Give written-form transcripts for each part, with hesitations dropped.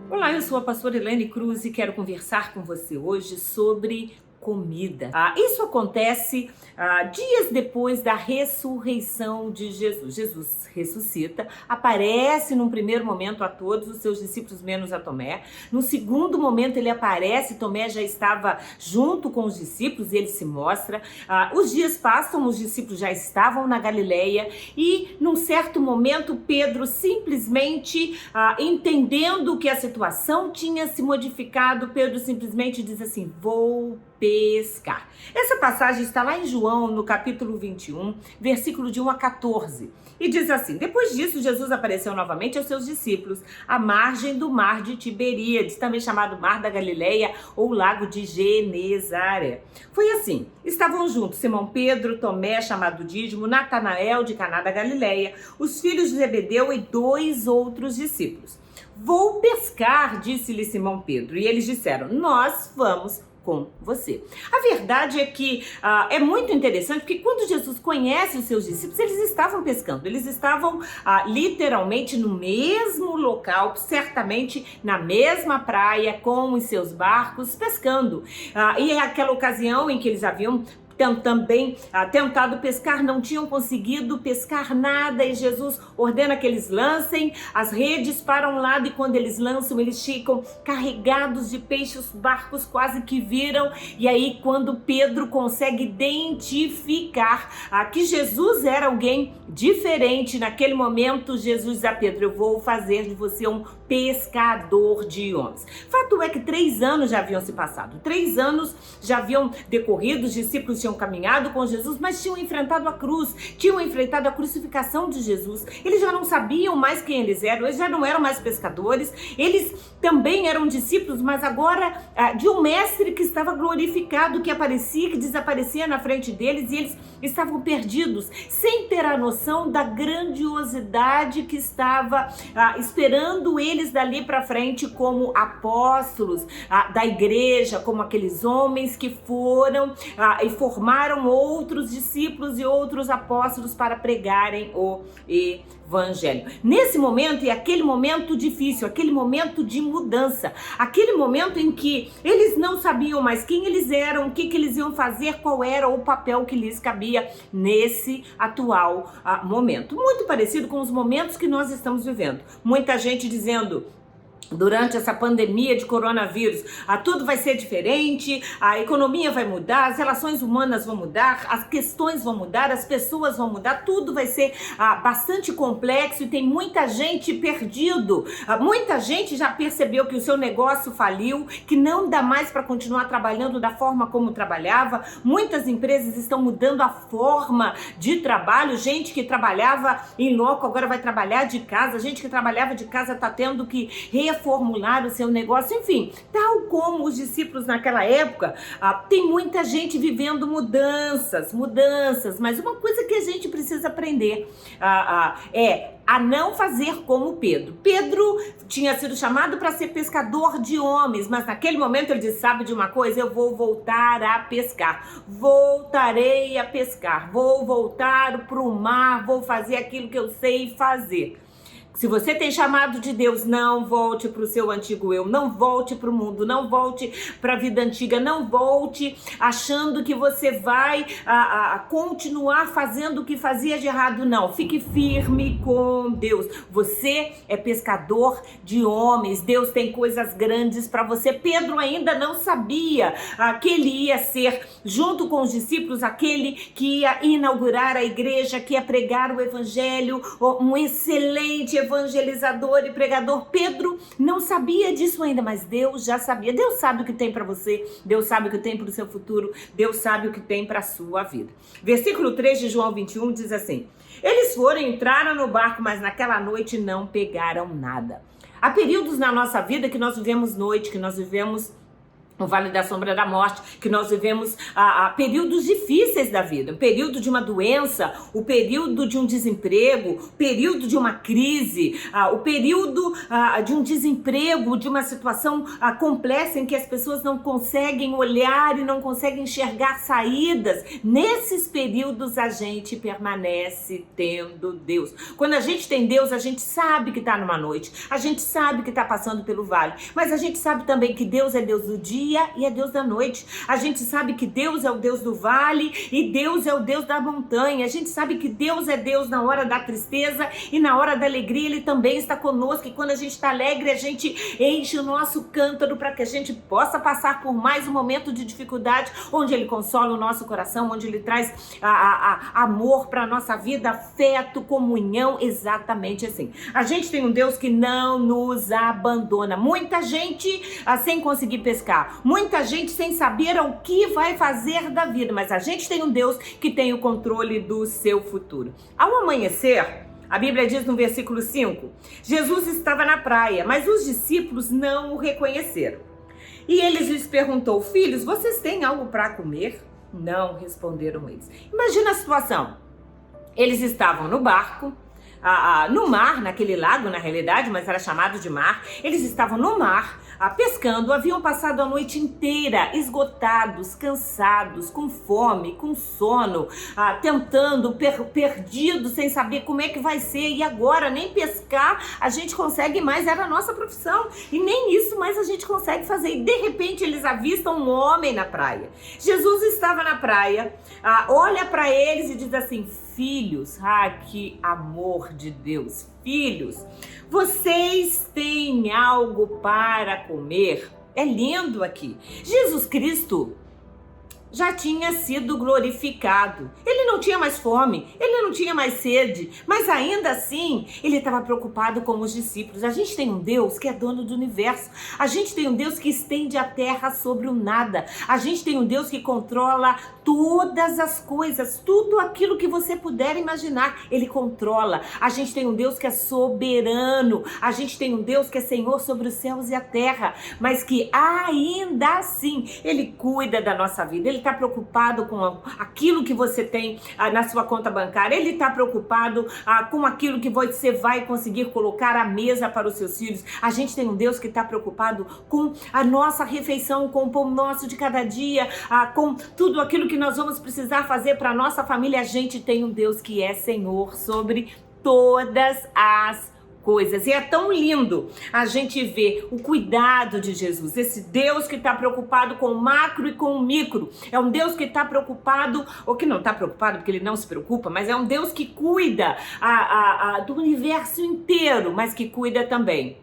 Olá, eu sou a pastora Elaine Cruz e quero conversar com você hoje sobre comida. Isso acontece dias depois da ressurreição de Jesus. Jesus ressuscita, aparece num primeiro momento a todos os seus discípulos, menos a Tomé. No segundo momento ele aparece, Tomé já estava junto com os discípulos e ele se mostra. Os dias passam, os discípulos já estavam na Galileia e num certo momento Pedro simplesmente entendendo que a situação tinha se modificado, Pedro simplesmente diz assim: vou pescar. Essa passagem está lá em João, no capítulo 21, versículo de 1 a 14. E diz assim: depois disso, Jesus apareceu novamente aos seus discípulos à margem do mar de Tiberíades, também chamado Mar da Galileia ou Lago de Genezaré. Foi assim: estavam juntos Simão Pedro, Tomé, chamado Dídimo, Natanael de Caná da Galileia, os filhos de Zebedeu e 2 outros discípulos. Vou pescar, disse-lhe Simão Pedro. E eles disseram: nós vamos com você. A verdade é que é muito interessante, porque quando Jesus conhece os seus discípulos, eles estavam pescando, eles estavam literalmente no mesmo local, certamente na mesma praia, com os seus barcos, pescando. E é aquela ocasião em que eles haviam também tentado pescar, não tinham conseguido pescar nada, e Jesus ordena que eles lancem as redes para um lado, e quando eles lançam, eles ficam carregados de peixe, os barcos quase que viram. E aí quando Pedro consegue identificar que Jesus era alguém diferente, naquele momento Jesus diz a Pedro: eu vou fazer de você um pescador de homens. Fato é que 3 anos já haviam se passado, 3 anos já haviam decorrido, os discípulos tinham caminhado com Jesus, mas tinham enfrentado a cruz, tinham enfrentado a crucificação de Jesus. Eles já não sabiam mais quem eles já não eram mais pescadores, eles também eram discípulos, mas agora de um mestre que estava glorificado, que aparecia, que desaparecia na frente deles, e eles estavam perdidos, sem ter a noção da grandiosidade que estava esperando eles dali para frente como apóstolos da igreja, como aqueles homens que foram e formaram outros discípulos e outros apóstolos para pregarem o evangelho. Nesse momento, e aquele momento difícil, aquele momento de mudança, aquele momento em que eles não sabiam mais quem eles eram, o que eles iam fazer, qual era o papel que lhes cabia nesse atual momento. Muito parecido com os momentos que nós estamos vivendo. Muita gente dizendo: durante essa pandemia de coronavírus, tudo vai ser diferente, a economia vai mudar, as relações humanas vão mudar, as questões vão mudar, as pessoas vão mudar, tudo vai ser bastante complexo, e tem muita gente perdido, muita gente já percebeu que o seu negócio faliu, que não dá mais para continuar trabalhando da forma como trabalhava. Muitas empresas estão mudando a forma de trabalho, gente que trabalhava em loco agora vai trabalhar de casa, gente que trabalhava de casa está tendo que reformular o seu negócio, enfim, tal como os discípulos naquela época, tem muita gente vivendo mudanças, mas uma coisa que a gente precisa aprender é a não fazer como Pedro. Pedro tinha sido chamado para ser pescador de homens, mas naquele momento ele disse: sabe de uma coisa, eu vou voltar a pescar, voltarei a pescar, vou voltar para o mar, vou fazer aquilo que eu sei fazer. Se você tem chamado de Deus, não volte para o seu antigo eu, não volte para o mundo, não volte para a vida antiga, não volte achando que você vai continuar fazendo o que fazia de errado, não. Fique firme com Deus. Você é pescador de homens, Deus tem coisas grandes para você. Pedro ainda não sabia que ele ia ser, junto com os discípulos, aquele que ia inaugurar a igreja, que ia pregar o evangelho, um excelente evangelizador e pregador. Pedro não sabia disso ainda, mas Deus já sabia. Deus sabe o que tem para você, Deus sabe o que tem para o seu futuro, Deus sabe o que tem para a sua vida. Versículo 3 de João 21 diz assim: eles entraram no barco, mas naquela noite não pegaram nada. Há períodos na nossa vida que nós vivemos noite, que nós vivemos o vale da sombra da morte, que nós vivemos períodos difíceis da vida, o período de uma doença, o período de um desemprego, o período de uma crise, o período de um desemprego, de uma situação complexa em que as pessoas não conseguem olhar e não conseguem enxergar saídas. Nesses períodos a gente permanece tendo Deus. Quando a gente tem Deus, a gente sabe que está numa noite, a gente sabe que está passando pelo vale, mas a gente sabe também que Deus é Deus do dia e é Deus da noite. A gente sabe que Deus é o Deus do vale e Deus é o Deus da montanha. A gente sabe que Deus é Deus na hora da tristeza e na hora da alegria Ele também está conosco. E quando a gente está alegre, a gente enche o nosso cântaro para que a gente possa passar por mais um momento de dificuldade, onde Ele consola o nosso coração, onde Ele traz amor para a nossa vida, afeto, comunhão, exatamente assim. A gente tem um Deus que não nos abandona. Muita gente sem conseguir pescar, muita gente sem saber o que vai fazer da vida, mas a gente tem um Deus que tem o controle do seu futuro. Ao amanhecer, a Bíblia diz no versículo 5, Jesus estava na praia, mas os discípulos não o reconheceram. E eles lhes perguntou: filhos, vocês têm algo para comer? Não, responderam eles. Imagina a situação. Eles estavam no barco, no mar, naquele lago na realidade, mas era chamado de mar. Eles estavam no mar, pescando, haviam passado a noite inteira esgotados, cansados, com fome, com sono, tentando, perdidos, sem saber como é que vai ser. E agora nem pescar a gente consegue mais, era a nossa profissão, e nem isso mais a gente consegue fazer. E de repente eles avistam um homem na praia. Jesus estava na praia, olha para eles e diz assim: filhos, que amor de Deus, filhos, vocês têm algo para comer? É lindo aqui. Jesus Cristo já tinha sido glorificado. Ele não tinha mais fome, ele não tinha mais sede, mas ainda assim, ele estava preocupado com os discípulos. A gente tem um Deus que é dono do universo. A gente tem um Deus que estende a terra sobre o nada. A gente tem um Deus que controla todas as coisas, tudo aquilo que você puder imaginar, ele controla. A gente tem um Deus que é soberano. A gente tem um Deus que é Senhor sobre os céus e a terra, mas que ainda assim, ele cuida da nossa vida. Ele está preocupado com aquilo que você tem na sua conta bancária. Ele está preocupado com aquilo que você vai conseguir colocar à mesa para os seus filhos. A gente tem um Deus que está preocupado com a nossa refeição, com o pão nosso de cada dia, com tudo aquilo que nós vamos precisar fazer para a nossa família. A gente tem um Deus que é Senhor sobre todas as coisas. E é tão lindo a gente ver o cuidado de Jesus, esse Deus que está preocupado com o macro e com o micro. É um Deus que está preocupado, ou que não está preocupado porque ele não se preocupa, mas é um Deus que cuida do universo inteiro, mas que cuida também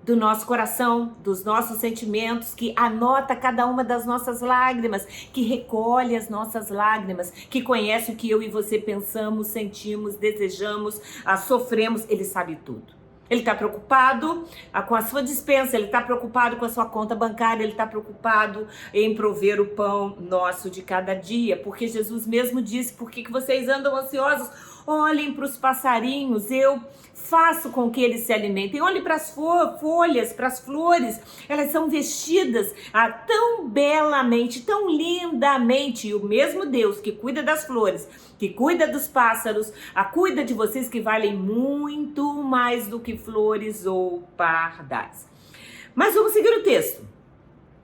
do nosso coração, dos nossos sentimentos, que anota cada uma das nossas lágrimas, que recolhe as nossas lágrimas, que conhece o que eu e você pensamos, sentimos, desejamos, sofremos. Ele sabe tudo. Ele está preocupado com a sua despensa, ele está preocupado com a sua conta bancária, ele está preocupado em prover o pão nosso de cada dia, porque Jesus mesmo disse: por que vocês andam ansiosos? Olhem para os passarinhos, eu faço com que eles se alimentem. Olhem para as folhas, para as flores, elas são vestidas tão belamente, tão lindamente. E o mesmo Deus que cuida das flores, que cuida dos pássaros, cuida de vocês, que valem muito mais do que flores ou pardais. Mas vamos seguir o texto.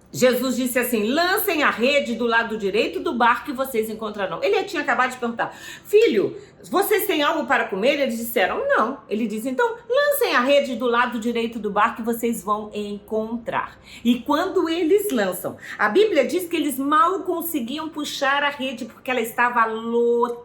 Jesus disse assim: lancem a rede do lado direito do barco e vocês encontrarão. Ele tinha acabado de perguntar: filho, vocês têm algo para comer? Eles disseram não. Ele disse: então lancem a rede do lado direito do barco e vocês vão encontrar. E quando eles lançam, a Bíblia diz que eles mal conseguiam puxar a rede porque ela estava lotada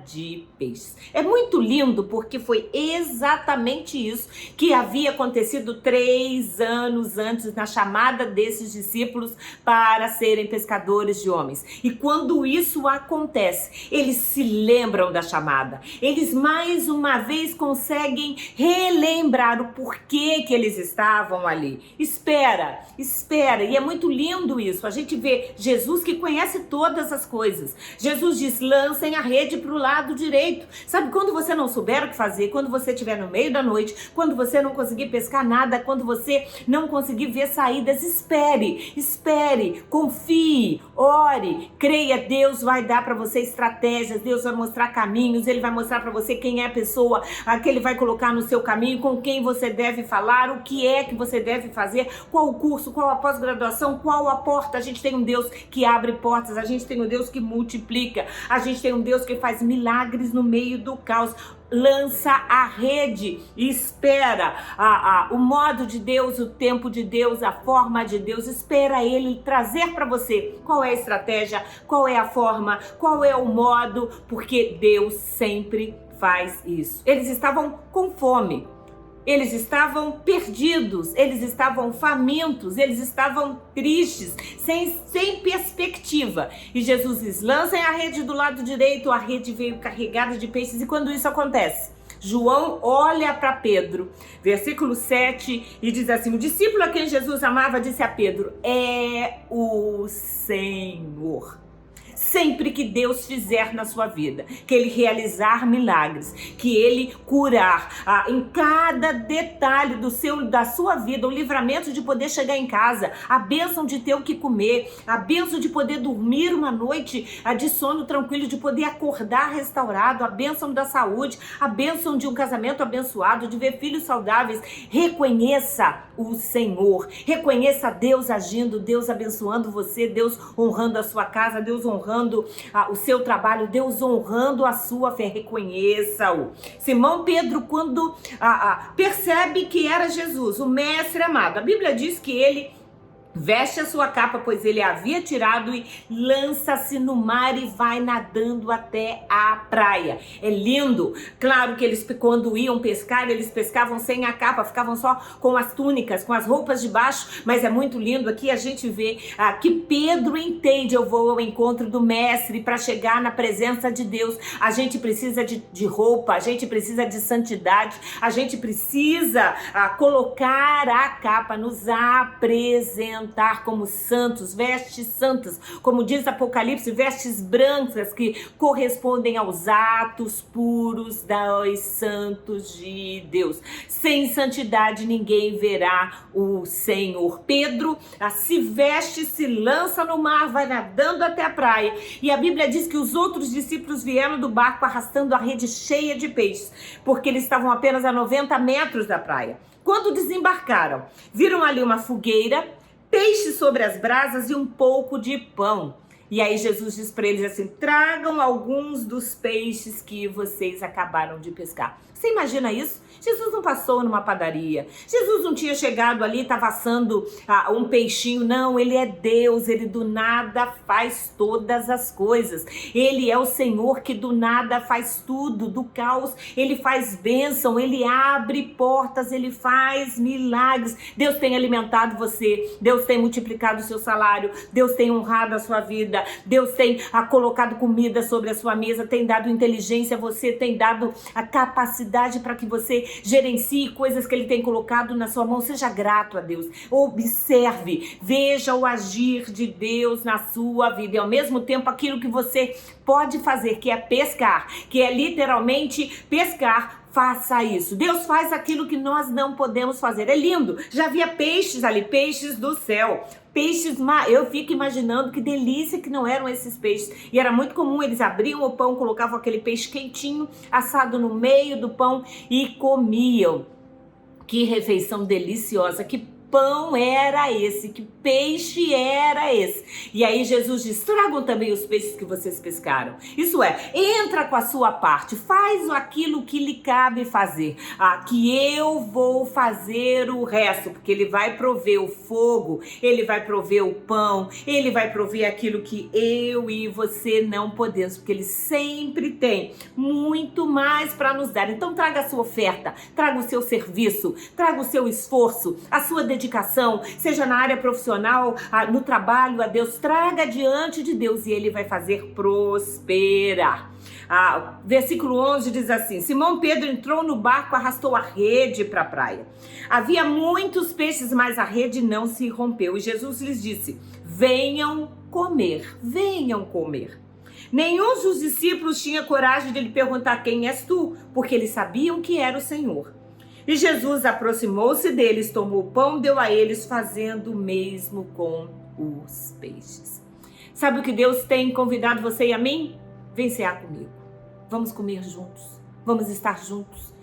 de peixes. É muito lindo porque foi exatamente isso que havia acontecido 3 anos antes, na chamada desses discípulos para serem pescadores de homens. E quando isso acontece, eles se lembram da chamada. Eles mais uma vez conseguem relembrar o porquê que eles estavam ali. Espera. E é muito lindo isso. A gente vê Jesus que conhece todas as coisas. Jesus diz: lancem lancem a rede para o lado direito. Sabe, quando você não souber o que fazer, quando você estiver no meio da noite, quando você não conseguir pescar nada, quando você não conseguir ver saídas, espere, confie, ore, creia. Deus vai dar para você estratégias, Deus vai mostrar caminhos, Ele vai mostrar para você quem é a pessoa que Ele vai colocar no seu caminho, com quem você deve falar, o que é que você deve fazer, qual o curso, qual a pós-graduação, qual a porta. A gente tem um Deus que abre portas, a gente tem um Deus que multiplica, a gente tem um Deus que faz milagres no meio do caos. Lança a rede e espera o modo de Deus, o tempo de Deus, a forma de Deus. Espera Ele trazer para você qual é a estratégia, qual é a forma, qual é o modo, porque Deus sempre faz isso. Eles estavam com fome, eles estavam perdidos, eles estavam famintos, eles estavam tristes, sem perspectiva. E Jesus diz: lancem a rede do lado direito. A rede veio carregada de peixes. E quando isso acontece, João olha para Pedro, versículo 7, e diz assim: o discípulo a quem Jesus amava disse a Pedro: é o Senhor. Sempre que Deus fizer na sua vida, que Ele realizar milagres, que Ele curar em cada detalhe da sua vida, o livramento de poder chegar em casa, a bênção de ter o que comer, a bênção de poder dormir uma noite de sono tranquilo, de poder acordar restaurado, a bênção da saúde, a bênção de um casamento abençoado, de ver filhos saudáveis. Reconheça o Senhor, reconheça Deus agindo, Deus abençoando você, Deus honrando a sua casa, Deus honrando o seu trabalho, Deus honrando a sua fé. Reconheça-o. Simão Pedro, quando percebe que era Jesus, o mestre amado, a Bíblia diz que ele veste a sua capa, pois ele a havia tirado, e lança-se no mar e vai nadando até a praia. É lindo. Claro que eles, quando iam pescar, eles pescavam sem a capa, ficavam só com as túnicas, com as roupas de baixo, mas é muito lindo. Aqui a gente vê que Pedro entende: eu vou ao encontro do mestre. Para chegar na presença de Deus, a gente precisa de roupa, a gente precisa de santidade, a gente precisa colocar a capa, nos apresentar como santos, vestes santas, como diz Apocalipse, vestes brancas que correspondem aos atos puros dos santos de Deus. Sem santidade ninguém verá o Senhor. Pedro se veste, se lança no mar, vai nadando até a praia, e a Bíblia diz que os outros discípulos vieram do barco arrastando a rede cheia de peixes, porque eles estavam apenas a 90 metros da praia. Quando desembarcaram, viram ali uma fogueira, peixes sobre as brasas e um pouco de pão. E aí Jesus diz para eles assim: tragam alguns dos peixes que vocês acabaram de pescar. Você imagina isso? Jesus não passou numa padaria. Jesus não tinha chegado ali e estava assando um peixinho. Não, Ele é Deus. Ele do nada faz todas as coisas. Ele é o Senhor que do nada faz tudo. Do caos Ele faz bênção. Ele abre portas. Ele faz milagres. Deus tem alimentado você. Deus tem multiplicado o seu salário. Deus tem honrado a sua vida. Deus tem colocado comida sobre a sua mesa. Tem dado inteligência a você. Tem dado a capacidade para que você gerencie coisas que Ele tem colocado na sua mão. Seja grato a Deus. Observe, veja o agir de Deus na sua vida. E ao mesmo tempo aquilo que você pode fazer, que é pescar, que é literalmente pescar, faça isso. Deus faz aquilo que nós não podemos fazer. É lindo. Já havia peixes ali, peixes do céu. Peixes, eu fico imaginando que delícia que não eram esses peixes. E era muito comum, eles abriam o pão, colocavam aquele peixe quentinho, assado no meio do pão e comiam. Que refeição deliciosa, que pão era esse, que peixe era esse. E aí Jesus diz: tragam também os peixes que vocês pescaram. Isso é, entra com a sua parte, faz aquilo que lhe cabe fazer, que eu vou fazer o resto, porque Ele vai prover o fogo, Ele vai prover o pão, Ele vai prover aquilo que eu e você não podemos, porque Ele sempre tem muito mais para nos dar. Então traga a sua oferta, traga o seu serviço, traga o seu esforço, a sua dedicação, seja na área profissional, no trabalho, a Deus. Traga diante de Deus e Ele vai fazer prosperar. Versículo 11 diz assim: Simão Pedro entrou no barco, arrastou a rede para a praia. Havia muitos peixes, mas a rede não se rompeu. E Jesus lhes disse: venham comer, venham comer. Nenhum dos discípulos tinha coragem de lhe perguntar: quem és tu? Porque eles sabiam que era o Senhor. E Jesus aproximou-se deles, tomou o pão, deu a eles, fazendo o mesmo com os peixes. Sabe o que Deus tem convidado você e a mim? Vem cear comigo. Vamos comer juntos. Vamos estar juntos.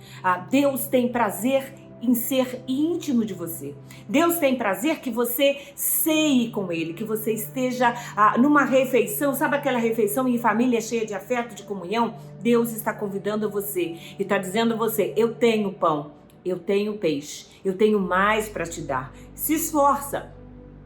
Deus tem prazer em ser íntimo de você. Deus tem prazer que você ceie com Ele, que você esteja numa refeição, sabe aquela refeição em família cheia de afeto, de comunhão? Deus está convidando você e está dizendo a você: eu tenho pão, eu tenho peixe, eu tenho mais para te dar. Se esforça.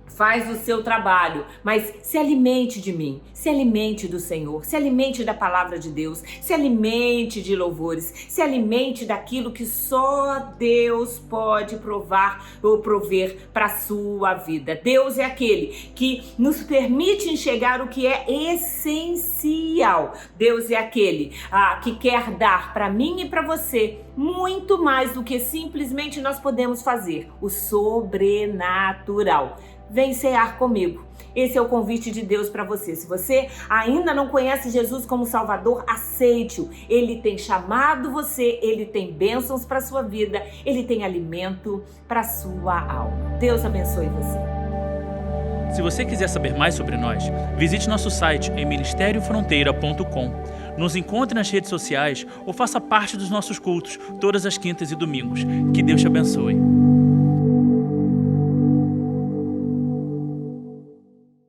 Faz o seu trabalho, mas se alimente de mim, se alimente do Senhor, se alimente da palavra de Deus, se alimente de louvores, se alimente daquilo que só Deus pode provar ou prover para a sua vida. Deus é aquele que nos permite enxergar o que é essencial. Deus é aquele que quer dar para mim e para você muito mais do que simplesmente nós podemos fazer, o sobrenatural. Vem cear comigo. Esse é o convite de Deus para você. Se você ainda não conhece Jesus como Salvador, aceite-o. Ele tem chamado você, ele tem bênçãos para sua vida, ele tem alimento para sua alma. Deus abençoe você. Se você quiser saber mais sobre nós, visite nosso site em ministeriofronteira.com. Nos encontre nas redes sociais ou faça parte dos nossos cultos todas as quintas e domingos. Que Deus te abençoe.